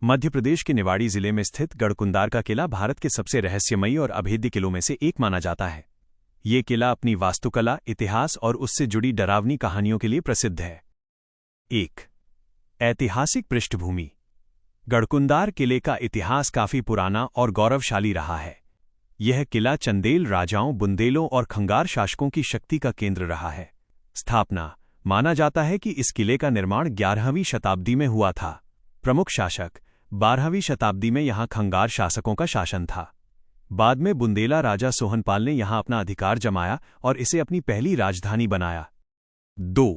मध्य प्रदेश के निवाड़ी जिले में स्थित गढ़कुंदार का किला भारत के सबसे रहस्यमयी और अभेद्य किलों में से एक माना जाता है। ये किला अपनी वास्तुकला, इतिहास और उससे जुड़ी डरावनी कहानियों के लिए प्रसिद्ध है। 1. ऐतिहासिक पृष्ठभूमि। गढ़कुंदार किले का इतिहास काफी पुराना और गौरवशाली रहा है। यह किला चंदेल राजाओं, बुंदेलों और खंगार शासकों की शक्ति का केंद्र रहा है। स्थापना। माना जाता है कि इस किले का निर्माण 11वीं शताब्दी में हुआ था। प्रमुख शासक। 12वीं शताब्दी में यहां खंगार शासकों का शासन था। बाद में बुंदेला राजा सोहनपाल ने यहां अपना अधिकार जमाया और इसे अपनी पहली राजधानी बनाया। 2.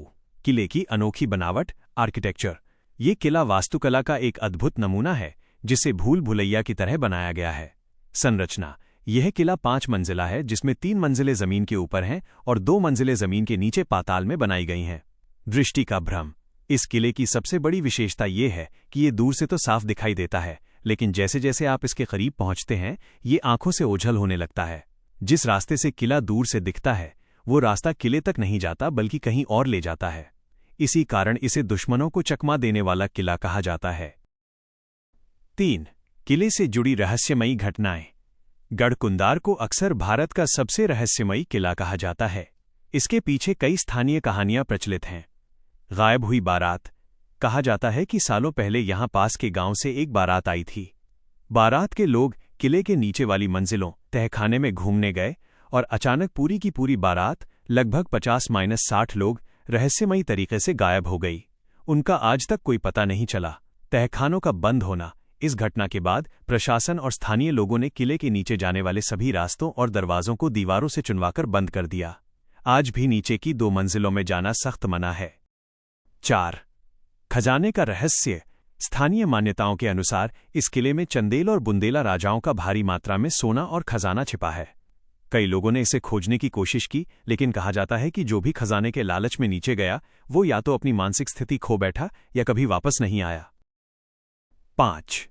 किले की अनोखी बनावट, आर्किटेक्चर। ये किला वास्तुकला का एक अद्भुत नमूना है जिसे भूल भुलैया की तरह बनाया गया है। संरचना। यह किला 5 मंजिला है जिसमें 3 मंजिलें जमीन के ऊपर हैं और 2 मंजिलें जमीन के नीचे पाताल में बनाई गई हैं। दृष्टि का भ्रम। इस किले की सबसे बड़ी विशेषता यह है कि ये दूर से तो साफ दिखाई देता है, लेकिन जैसे जैसे आप इसके करीब पहुंचते हैं ये आंखों से ओझल होने लगता है। जिस रास्ते से किला दूर से दिखता है वो रास्ता किले तक नहीं जाता बल्कि कहीं और ले जाता है। इसी कारण इसे दुश्मनों को चकमा देने वाला किला कहा जाता है। 3. किले से जुड़ी रहस्यमयी घटनाएं। गढ़कुंदार को अक्सर भारत का सबसे रहस्यमयी किला कहा जाता है। इसके पीछे कई स्थानीय कहानियां प्रचलित हैं। गायब हुई बारात। कहा जाता है कि सालों पहले यहां पास के गांव से एक बारात आई थी। बारात के लोग किले के नीचे वाली मंजिलों, तहखाने में घूमने गए और अचानक पूरी की पूरी बारात, लगभग 50-60 लोग, रहस्यमयी तरीके से गायब हो गई। उनका आज तक कोई पता नहीं चला। तहखानों का बंद होना। इस घटना के बाद प्रशासन और स्थानीय लोगों ने किले के नीचे जाने वाले सभी रास्तों और दरवाजों को दीवारों से चुनवाकर बंद कर दिया। आज भी नीचे की 2 मंजिलों में जाना सख्त मना है। 4. खजाने का रहस्य। स्थानीय मान्यताओं के अनुसार इस किले में चंदेल और बुंदेला राजाओं का भारी मात्रा में सोना और खजाना छिपा है। कई लोगों ने इसे खोजने की कोशिश की, लेकिन कहा जाता है कि जो भी खजाने के लालच में नीचे गया वो या तो अपनी मानसिक स्थिति खो बैठा या कभी वापस नहीं आया। 5.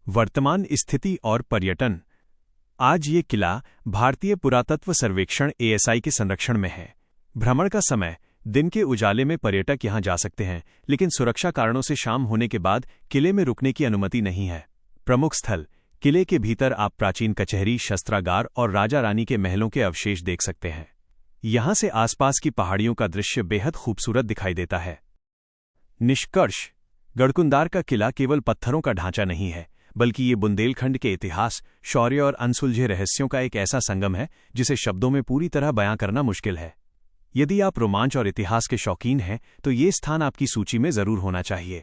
वर्तमान स्थिति और पर्यटन। आज ये किला भारतीय पुरातत्व सर्वेक्षण ASI के संरक्षण में है। भ्रमण का समय। दिन के उजाले में पर्यटक यहां जा सकते हैं, लेकिन सुरक्षा कारणों से शाम होने के बाद किले में रुकने की अनुमति नहीं है। प्रमुख स्थल। किले के भीतर आप प्राचीन कचहरी, शस्त्रागार और राजा रानी के महलों के अवशेष देख सकते हैं। यहां से आसपास की पहाड़ियों का दृश्य बेहद खूबसूरत दिखाई देता है। निष्कर्ष। गढ़कुंदार का किला केवल पत्थरों का ढांचा नहीं है, बल्कि ये बुंदेलखंड के इतिहास, शौर्य और अनसुलझे रहस्यों का एक ऐसा संगम है जिसे शब्दों में पूरी तरह बयां करना मुश्किल है। यदि आप रोमांच और इतिहास के शौकीन हैं तो ये स्थान आपकी सूची में जरूर होना चाहिए।